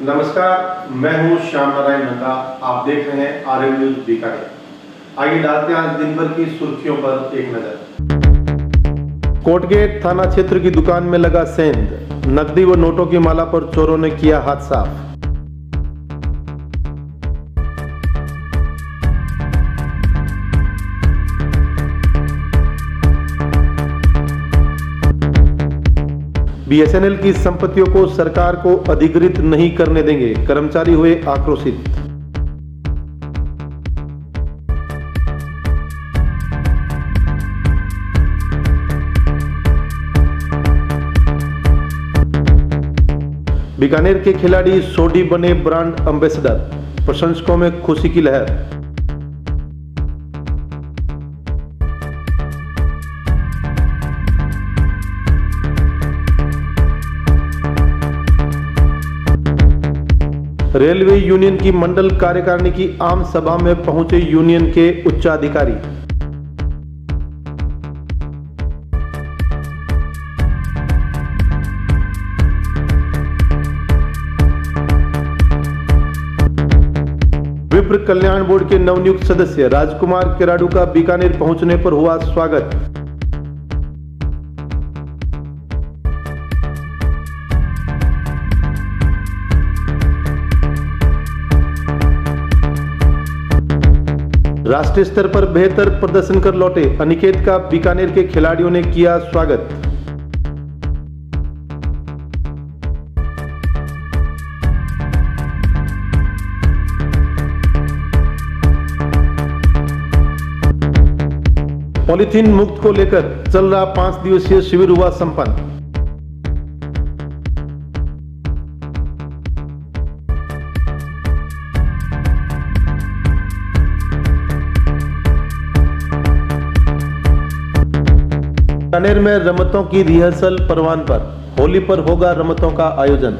नमस्कार, मैं हूं श्याम नारायण नंदा। आप देख रहे हैं आरएम न्यूज बीकानेर। आइए डालते हैं आज दिन भर की सुर्खियों पर एक नजर। कोटगेट थाना क्षेत्र की दुकान में लगा सेंध, नकदी व नोटों की माला पर चोरों ने किया हाथ साफ। बीएसएनएल की संपत्तियों को सरकार को अधिग्रहित नहीं करने देंगे, कर्मचारी हुए आक्रोशित। बीकानेर के खिलाड़ी सोडी बने ब्रांड एम्बेसडर, प्रशंसकों में खुशी की लहर। रेलवे यूनियन की मंडल कार्यकारिणी की आम सभा में पहुंचे यूनियन के उच्चाधिकारी। विप्र कल्याण बोर्ड के नवनियुक्त सदस्य राजकुमार केराडू का बीकानेर पहुंचने पर हुआ स्वागत। राष्ट्रीय स्तर पर बेहतर प्रदर्शन कर लौटे अनिकेत का बीकानेर के खिलाड़ियों ने किया स्वागत। पॉलीथीन मुक्त को लेकर चल रहा 5 दिवसीय शिविर हुआ संपन्न। बीकानेर में रमतों की रिहर्सल परवान पर, होली पर होगा रमतों का आयोजन।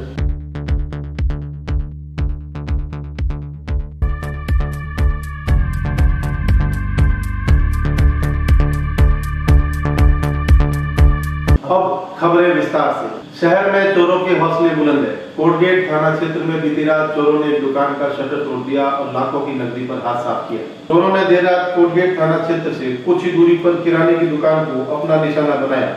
अब खबरें विस्तार से। शहर में चोरों के हौसले बुलंद है। कोटगेट थाना क्षेत्र में बीती रात चोरों ने एक दुकान का शटर तोड़ दिया और लाखों की नकदी पर हाथ साफ किया। चोरों ने देर रात कोटगेट थाना क्षेत्र से कुछ ही दूरी पर किराने की दुकान को अपना निशाना बनाया।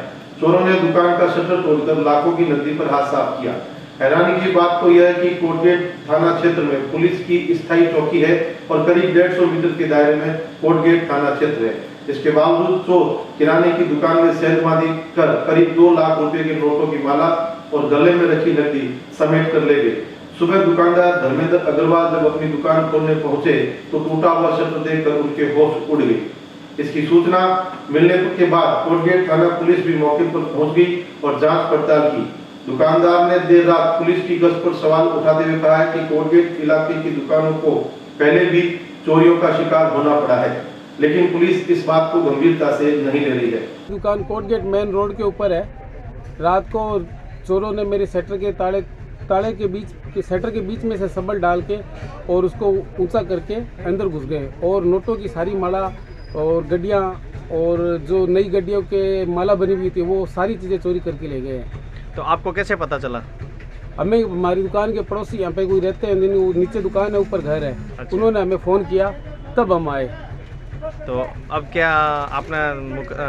चोरों ने दुकान का शटर तोड़कर लाखों की नकदी पर हाथ साफ किया। हैरानी की बात तो यह है कि कोटगेट थाना क्षेत्र में पुलिस की स्थायी चौकी है और करीब 150 मीटर के दायरे में कोटगेट थाना क्षेत्र है। इसके बावजूद चोर किराने की दुकान में सेंधमांदी कर करीब 2 लाख रुपए के नोटों की माला और गले में रखी नकदी समेट कर ले गए। सुबह दुकानदार धर्मेंद्र अग्रवाल जब अपनी दुकान खोलने पहुंचे तो टूटा हुआ शटर देखकर उनके होश उड़ गए। इसकी सूचना मिलने के बाद कोटगेट थाना पुलिस भी मौके पर पहुंच गई और जांच पड़ताल की। दुकानदार ने देर रात पुलिस की गश्त पर सवाल उठाते हुए कहा है कि कोटगेट इलाके की दुकानों को पहले भी चोरियों का शिकार होना पड़ा है, लेकिन पुलिस इस बात को गंभीरता से नहीं ले रही है। दुकान कोटगेट मेन रोड के ऊपर है। रात को चोरों ने मेरे शटर के ताले के बीच में से सबल डाल के और उसको ऊंचा करके अंदर घुस गए और नोटों की सारी माला और गड्डियाँ और जो नई गड्डियों के माला बनी हुई थी वो सारी चीज़ें चोरी करके ले गए हैं। तो आपको कैसे पता चला? हमें हमारी दुकान के पड़ोसी यहाँ पे कोई रहते हैं, नीचे दुकान है ऊपर घर है। अच्छा। उन्होंने हमें फ़ोन किया तब हम आए। तो अब क्या आपने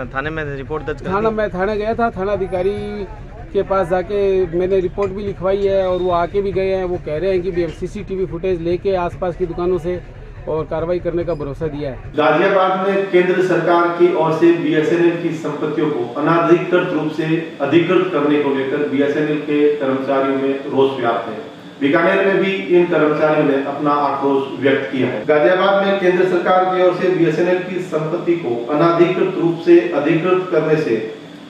थाने में रिपोर्ट दर्ज कर दी? मैं थाने गया था, थाना अधिकारी के पास जाके मैंने रिपोर्ट भी लिखवाई है और वो आके भी गए हैं। वो कह रहे हैं कि भी हम सीसीटीवी फुटेज लेके आसपास की दुकानों से और कार्रवाई करने का भरोसा दिया है। गाजियाबाद में केंद्र सरकार की ओर से बीएसएनएल की संपत्तियों को अनाधिकृत रूप से अधिकृत करने को लेकर बीएसएनएल के कर्मचारियों में रोष व्याप्त है। बीकानेर में भी इन कर्मचारियों ने अपना आक्रोश व्यक्त किया है। गाजियाबाद में केंद्र सरकार की ओर से बीएसएनएल की संपत्ति को अनाधिकृत रूप से अधिकृत करने से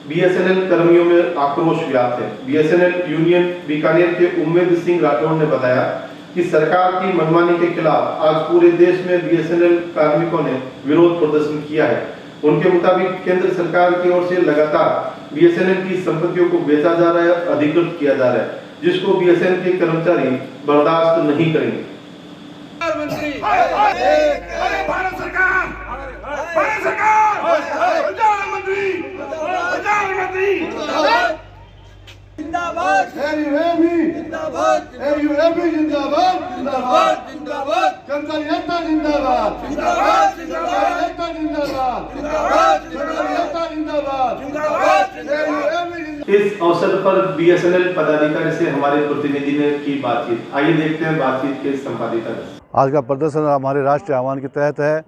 बीएसएनएल कर्मियों में आक्रोश व्याप्त है। बीएसएनएल यूनियन बीकानेर के उम्मेद सिंह राठौड़ ने बताया कि सरकार की मनमानी के खिलाफ आज पूरे देश में बीएसएनएल कार्मिकों ने विरोध प्रदर्शन किया है। उनके मुताबिक केंद्र सरकार की ओर से लगातार बीएसएनएल की संपत्तियों को बेचा जा रहा है, अधिकृत किया जा रहा है, जिसको बीएसएनएल के कर्मचारी बर्दाश्त नहीं करेंगे। भारत सरकार प्रधानमंत्री जिंदाबाद AUAB जिंदाबाद जनता नेता जिंदाबाद जनता जिंदाबाद इस अवसर पर BSNL पदाधिकारी से हमारे प्रतिनिधि ने की बातचीत। आइए देखते हैं बातचीत के संपादिका। आज का प्रदर्शन हमारे राष्ट्रीय आह्वान के तहत है।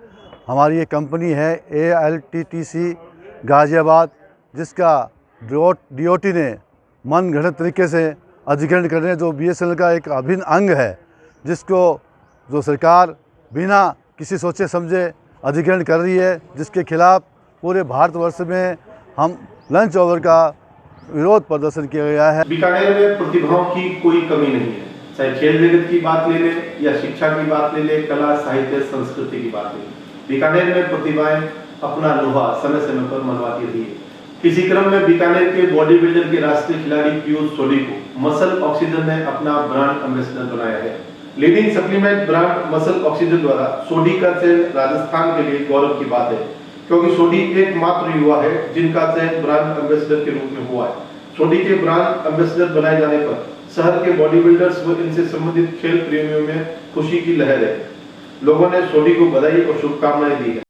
हमारी ये कंपनी है ALTTC गाजियाबाद, जिसका DOT ने मन घड़त तरीके से अधिग्रहण करने जो BSNL का एक अभिन्न अंग है, जिसको जो सरकार बिना किसी सोचे समझे अधिग्रहण कर रही है, जिसके खिलाफ पूरे भारतवर्ष में हम लंच आवर का विरोध प्रदर्शन किया गया है। बीकानेर में प्रतिभाओं की कोई कमी नहीं है, चाहे खेल जगत की बात ले ले या शिक्षा की बात ले ले, कला साहित्य संस्कृति की बात ले ले, बीकानेर में प्रतिभाएं अपना लोहा समय समय पर मनवाती रही है। इसी क्रम में बीकानेर के बॉडी बिल्डर के राष्ट्रीय खिलाड़ी पीयूष सोडी को मसल ऑक्सीजन ने अपना ब्रांड एम्बेसडर बनाया है। Leading supplement brand muscle oxygen द्वारा सोडी का चयन राजस्थान के लिए गौरव की बात है, क्योंकि सोडी एकमात्र युवा है जिनका चयन ब्रांड एम्बेसडर के रूप में हुआ है। सोडी के ब्रांड एम्बेसडर बनाए जाने पर शहर के बॉडी बिल्डर्स व इनसे संबंधित खेल प्रेमियों में खुशी की लहर है। लोगों ने सोडी को बधाई और शुभकामनाएं दी है।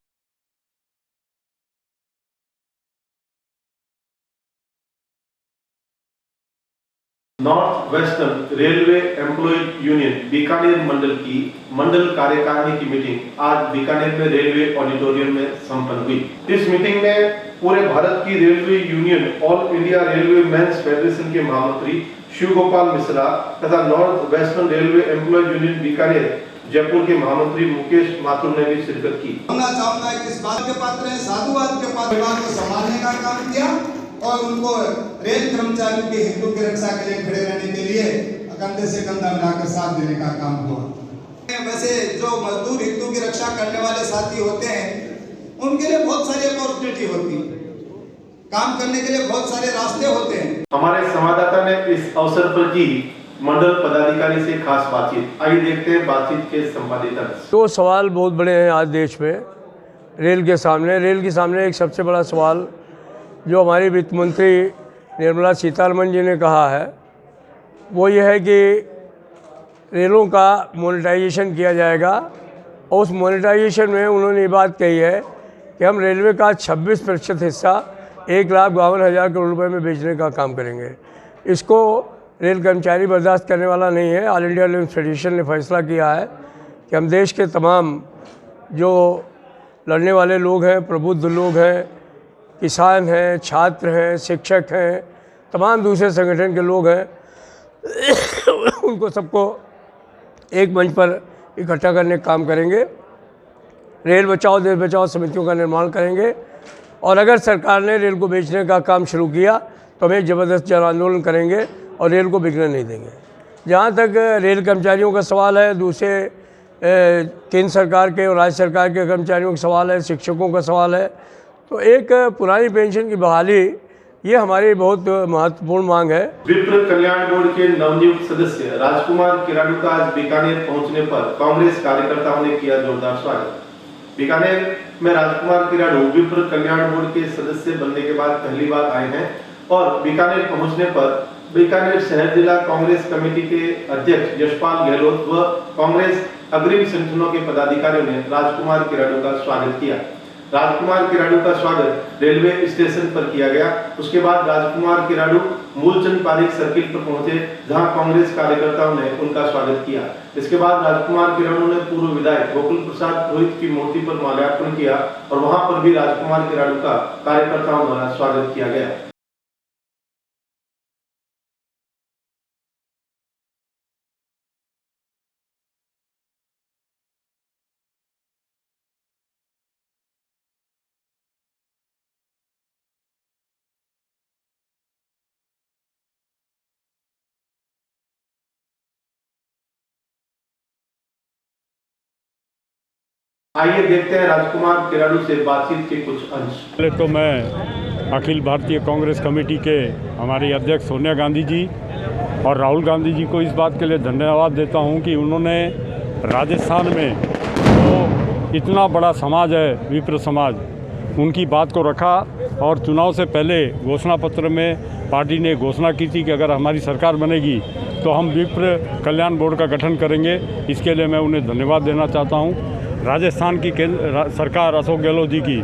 North western railway employ union Bikaner मंडल की मंडल कार्यकारिणी की मीटिंग आज बीकानेर में रेलवे ऑडिटोरियम में संपन्न हुई। इस मीटिंग में पूरे भारत की railway union all India railway men's federation के महामंत्री शिव गोपाल मिश्रा तथा north western railway employ union Bikaner Jaipur के महामंत्री मुकेश माथुर ने भी शिरकत की। मैं चाहूंगा कि इस बात के पात्र हैं, साधुवाद के पात्र विभाग को संभालने का काम किया और उनको रेल कर्मचारियों के हितों की रक्षा के लिए खड़े रहने के लिए कंधे से कंधा मिलाकर साथ देने का काम हुआ। वैसे जो मजदूर हितों की रक्षा करने वाले साथी होते हैं, उनके लिए बहुत सारी अपॉर्चुनिटी होती है, काम करने के लिए बहुत सारे रास्ते होते हैं। हमारे संवाददाता ने इस अवसर पर की मंडल पदाधिकारी से खास बातचीत। आइए देखते हैं बातचीत के संपादिका। दो सवाल बहुत बड़े हैं आज देश में रेल के सामने एक सबसे बड़ा सवाल जो हमारी वित्त मंत्री निर्मला सीतारमण जी ने कहा है, वो ये है कि रेलों का मोनेटाइजेशन किया जाएगा। और उस मोनेटाइजेशन में उन्होंने ये बात कही है कि हम रेलवे का 26% हिस्सा 1,52,000 करोड़ रुपए में बेचने का काम करेंगे। इसको रेल कर्मचारी बर्दाश्त करने वाला नहीं है। ऑल इंडिया रेलवे फेडरेशन ने फैसला किया है कि हम देश के तमाम जो लड़ने वाले लोग हैं, प्रबुद्ध लोग हैं, किसान हैं, छात्र हैं, शिक्षक हैं, तमाम दूसरे संगठन के लोग हैं, उनको सबको एक मंच पर इकट्ठा करने का काम करेंगे। रेल बचाओ देश बचाओ समितियों का निर्माण करेंगे और अगर सरकार ने रेल को बेचने का काम शुरू किया तो हम एक ज़बरदस्त जन आंदोलन करेंगे और रेल को बिकने नहीं देंगे। जहाँ तक रेल कर्मचारियों का सवाल है, दूसरे केंद्र सरकार के और राज्य सरकार के कर्मचारियों का सवाल है, शिक्षकों का सवाल है, तो एक पुरानी पेंशन की बहाली ये हमारी बहुत महत्वपूर्ण मांग है। विप्र कल्याण बोर्ड के नवनियुक्त सदस्य राजकुमार किराडू का आज बीकानेर पहुंचने पर कांग्रेस कार्यकर्ताओं ने किया जोरदार स्वागत। बीकानेर में राजकुमार किराडू विप्र कल्याण बोर्ड के सदस्य बनने के बाद पहली बार आए हैं और बीकानेर पहुंचने पर बीकानेर शहर जिला कांग्रेस कमेटी के अध्यक्ष यशपाल गहलोत व कांग्रेस अग्रिम संगठनों के पदाधिकारियों ने राजकुमार किराडू का स्वागत किया। राजकुमार किराडू का स्वागत रेलवे स्टेशन पर किया गया। उसके बाद राजकुमार किराडू मूलचंद पारिक सर्किल पर पहुंचे, जहां कांग्रेस कार्यकर्ताओं ने उनका स्वागत किया। इसके बाद राजकुमार किराडू ने पूर्व विधायक गोकुल प्रसाद रोहित की मूर्ति पर माल्यार्पण किया और वहां पर भी राजकुमार किराडू का कार्यकर्ताओं द्वारा स्वागत किया गया। आइए देखते हैं राजकुमार किराडू से बातचीत के कुछ अंश। पहले तो मैं अखिल भारतीय कांग्रेस कमेटी के हमारी अध्यक्ष सोनिया गांधी जी और राहुल गांधी जी को इस बात के लिए धन्यवाद देता हूं कि उन्होंने राजस्थान में जो इतना बड़ा समाज है विप्र समाज, उनकी बात को रखा और चुनाव से पहले घोषणा पत्र में पार्टी ने घोषणा की थी कि अगर हमारी सरकार बनेगी तो हम विप्र कल्याण बोर्ड का गठन करेंगे। इसके लिए मैं उन्हें धन्यवाद देना चाहता हूं। राजस्थान की सरकार अशोक गहलोत जी की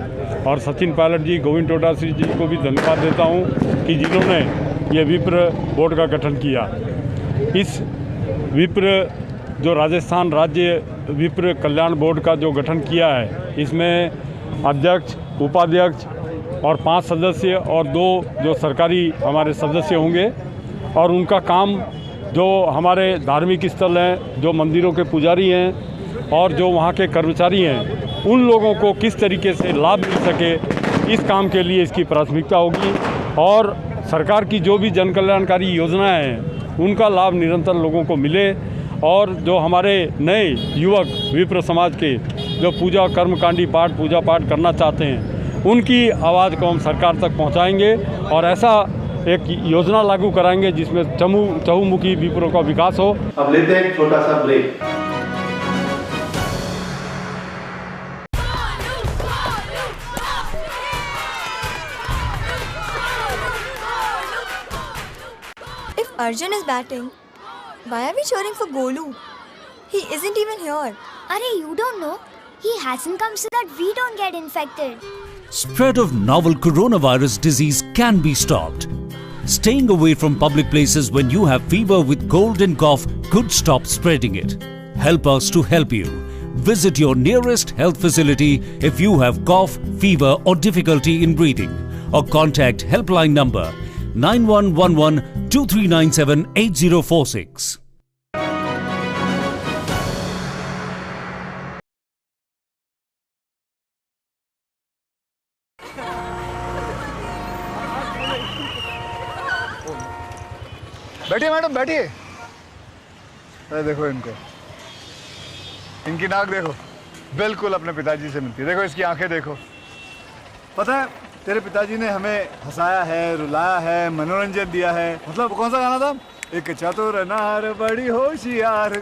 और सचिन पायलट जी, गोविंद डोटासरी जी को भी धन्यवाद देता हूं कि जिन्होंने ये विप्र बोर्ड का गठन किया। इस विप्र जो राजस्थान राज्य विप्र कल्याण बोर्ड का जो गठन किया है, इसमें अध्यक्ष, उपाध्यक्ष और 5 सदस्य और 2 जो सरकारी हमारे सदस्य होंगे और उनका काम जो हमारे धार्मिक स्थल हैं, जो मंदिरों के पुजारी हैं और जो वहाँ के कर्मचारी हैं, उन लोगों को किस तरीके से लाभ मिल सके, इस काम के लिए इसकी प्राथमिकता होगी। और सरकार की जो भी जन कल्याणकारी योजनाएं हैं उनका लाभ निरंतर लोगों को मिले और जो हमारे नए युवक विप्र समाज के जो पूजा कर्मकांडी पाठ पूजा पाठ करना चाहते हैं उनकी आवाज़ को हम सरकार तक पहुंचाएंगे और ऐसा एक योजना लागू कराएंगे जिसमें चहुमुखी विप्रों का विकास हो। अब लेते हैं एक छोटा सा break. If Arjun is batting, why are we cheering for Golu? He isn't even here. Arey, you don't know. He hasn't come so that we don't get infected. Spread of novel coronavirus disease can be stopped. Staying away from public places when you have fever with cold and cough could stop spreading it. Help us to help you. Visit your nearest health facility if you have cough, fever or difficulty in breathing, or contact helpline number 9111 2397 8046. बैठिए madam, बैठिए। अरे देखो इनको, इनकी नाक देखो, बिल्कुल अपने पिताजी से मिलती है। देखो इसकी आंखें देखो। पता है तेरे पिताजी ने हमें हंसाया है, रुलाया है, मनोरंजन दिया है। मतलब कौन सा गाना था? एक चतुर नार बड़ी होशियार,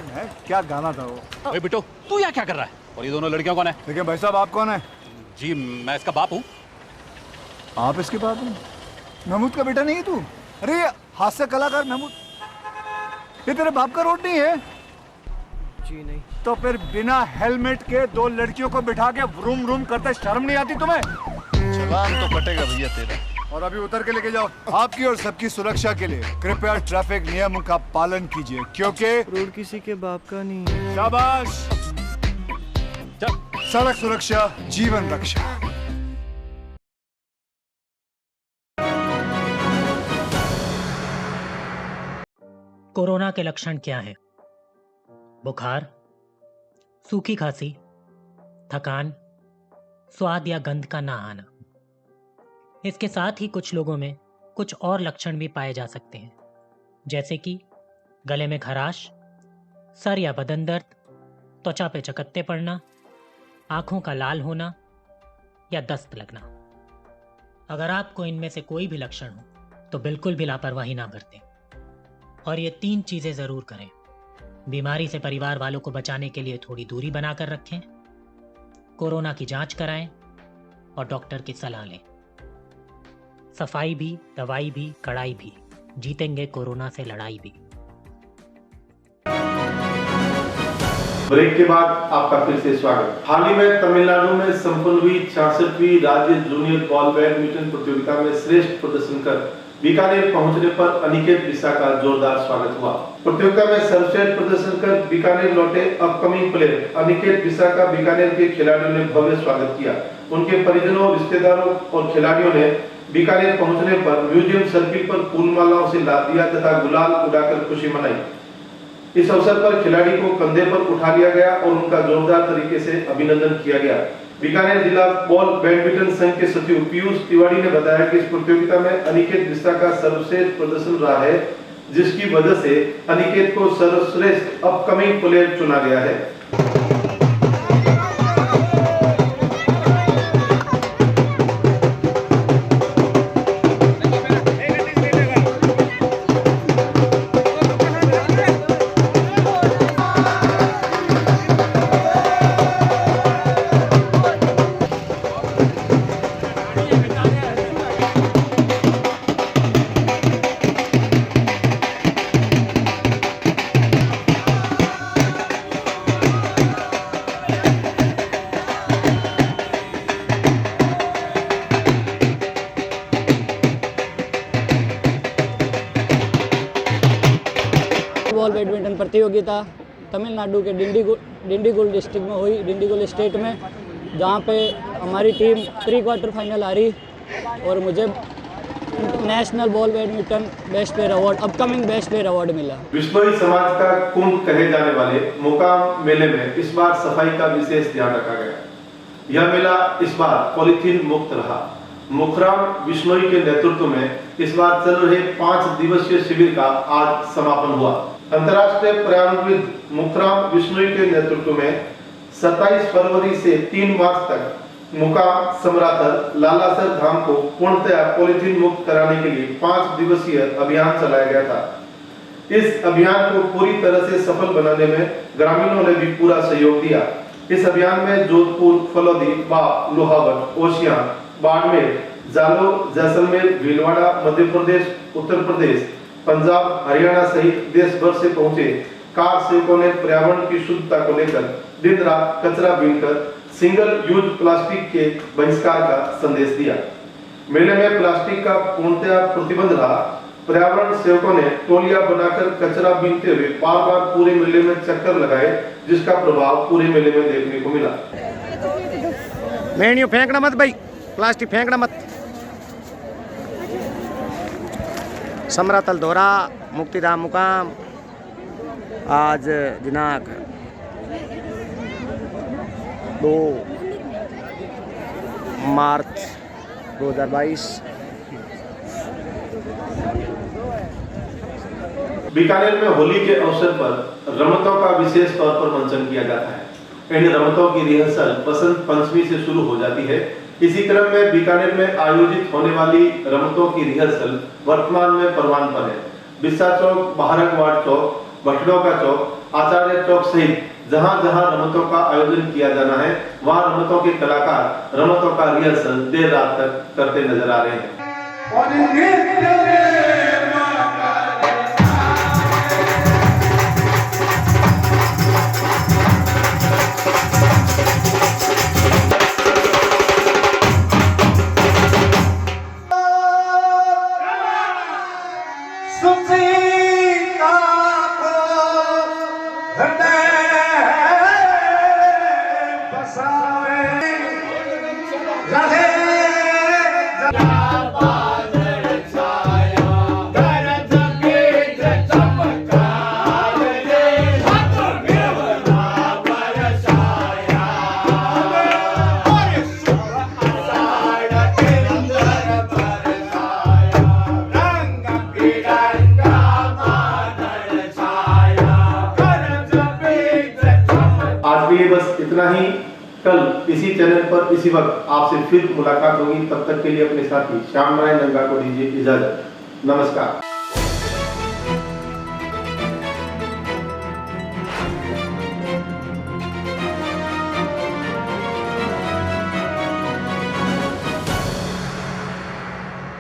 क्या गाना था वो? ओए बिट्टू, तू यहाँ क्या कर रहा है? और ये दोनों लड़कियां कौन है? देखिए भाई साहब, आप कौन है? जी मैं इसका बाप हूँ। आप इसके बाप हैं? महमूद का बेटा नहीं है तू? अरे हास्य कलाकार महमूद, ये तेरे बाप का रोड नहीं है? जी नहीं। तो फिर बिना हेलमेट के 2 लड़कियों को बिठा के व्रूम व्रूम करते शर्म नहीं आती तुम्हें? चलान तो कटेगा भैया तेरा। और अभी उतर के लेके जाओ। आपकी और सबकी सुरक्षा के लिए कृपया ट्रैफिक नियमों का पालन कीजिए, क्योंकि रोड किसी के बाप का नहीं है। शाबाश। सड़क सुरक्षा जीवन रक्षा। कोरोना के लक्षण क्या हैं? बुखार, सूखी खांसी, थकान, स्वाद या गंध का ना आना। इसके साथ ही कुछ लोगों में कुछ और लक्षण भी पाए जा सकते हैं, जैसे कि गले में खराश, सर या बदन दर्द, त्वचा पे चकत्ते पड़ना, आंखों का लाल होना या दस्त लगना। अगर आपको इनमें से कोई भी लक्षण हो तो बिल्कुल भी लापरवाही ना बरतें और ये 3 चीजें जरूर करें। बीमारी से परिवार वालों को बचाने के लिए थोड़ी दूरी बनाकर रखें, कोरोना की जांच कराएं और डॉक्टर की सलाह लें। सफाई भी, दवाई भी, कड़ाई भी, जीतेंगे कोरोना से लड़ाई भी। ब्रेक के बाद आपका फिर से स्वागत। हाल ही में तमिलनाडु में संपन्न हुई 66वीं राज्य जूनियर बॉल बैडमिंटन प्रतियोगिता में श्रेष्ठ प्रदर्शन कर बीकानेर पहुंचने पर अनिकेत बिस्सा का जोरदार स्वागत हुआ। प्रतियोगिता में सर्वश्रेष्ठ प्रदर्शन कर बीकानेर लौटे अपकमिंग प्लेयर अनिकेत बिस्सा का बीकानेर के खिलाड़ियों ने भव्य स्वागत किया। उनके परिजनों, रिश्तेदारों और खिलाड़ियों ने बीकानेर पहुंचने पर म्यूजियम सर्किल पर फूलमालाओं से लाद दिया तथा गुलाल उड़ाकर खुशी मनाई। इस अवसर पर खिलाड़ी को कंधे पर उठा लिया गया और उनका जोरदार तरीके से अभिनंदन किया गया। बीकानेर जिला बॉल बैडमिंटन संघ के सचिव पीयूष तिवारी ने बताया कि इस प्रतियोगिता में अनिकेत बिस्सा का सर्वश्रेष्ठ प्रदर्शन रहा है, जिसकी वजह से अनिकेत को सर्वश्रेष्ठ अपकमिंग प्लेयर चुना गया है। प्रतियोगिता तमिलनाडु के डिंडीगुल डिस्ट्रिक्ट में हुई, डिंडीगुल स्टेट में, जहाँ पे हमारी टीम प्री क्वार्टर फाइनल आ रही और मुझे national ball badminton best player award, upcoming best player award मिला। विश्नोई समाज का कुंभ कहे जाने वाले मुकाम मेले में इस बार सफाई का विशेष ध्यान रखा गया। यह मेला इस बार पॉलीथीन मुक्त रहा। मुखराम विश्नोई के नेतृत्व में इस बार चल रहे 5 दिवसीय शिविर का आज समापन हुआ। अंतर्राष्ट्रीय पर्यावरणविद मुखराम विश्नोई के नेतृत्व में 27 फरवरी से 3 मार्च तक मुकाम समराथल लालासर धाम को पूर्णतया पॉलीथीन मुक्त कराने के लिए 5 दिवसीय अभियान चलाया गया था। इस अभियान को पूरी तरह से सफल बनाने में ग्रामीणों ने भी पूरा सहयोग दिया। इस अभियान में जोधपुर, फलौदी, बाप, लोहावट, ओशियां, बाड़मेर, जालोर, जैसलमेर, भीलवाड़ा, मध्य प्रदेश, उत्तर प्रदेश, पंजाब, हरियाणा सहित देश भर से पहुंचे कार सेवकों ने पर्यावरण की शुद्धता को लेकर दिन रात कचरा बीनकर सिंगल यूज प्लास्टिक के बहिष्कार का संदेश दिया। मेले में प्लास्टिक का पूर्णतया प्रतिबंध रहा। पर्यावरण सेवकों ने टोलियां बनाकर कचरा बीनते हुए बार-बार पूरे मेले में चक्कर लगाए, जिसका प्रभाव पूरे मेले में देखने को मिला। मेहनियों फेंकना मत भाई, प्लास्टिक फेंकना मत। समरातल दोहरा मुक्तिधाम मुकाम आज दिनांक 2 मार्च 2022। बीकानेर में होली के अवसर पर रमतों का विशेष तौर पर मंचन किया जाता है। इन रमतों की रिहर्सल बसंत पंचमी से शुरू हो जाती है। इसी क्रम में बीकानेर में आयोजित होने वाली रमतों की रिहर्सल वर्तमान में परवान पर है। बिस्सा चौक, बहारकवाड़ चौक, भटड़ों का चौक, आचार्य चौक सहित जहां जहां रमतों का आयोजन किया जाना है, वहां रमतों के कलाकार रमतों का रिहर्सल देर रात तक करते नजर आ रहे हैं। बस इतना ही। कल इसी चैनल पर इसी वक्त आपसे फिर मुलाकात होगी। तब तक के लिए अपने साथी श्याम नारायण रंगा को दीजिए इजाजत। नमस्कार।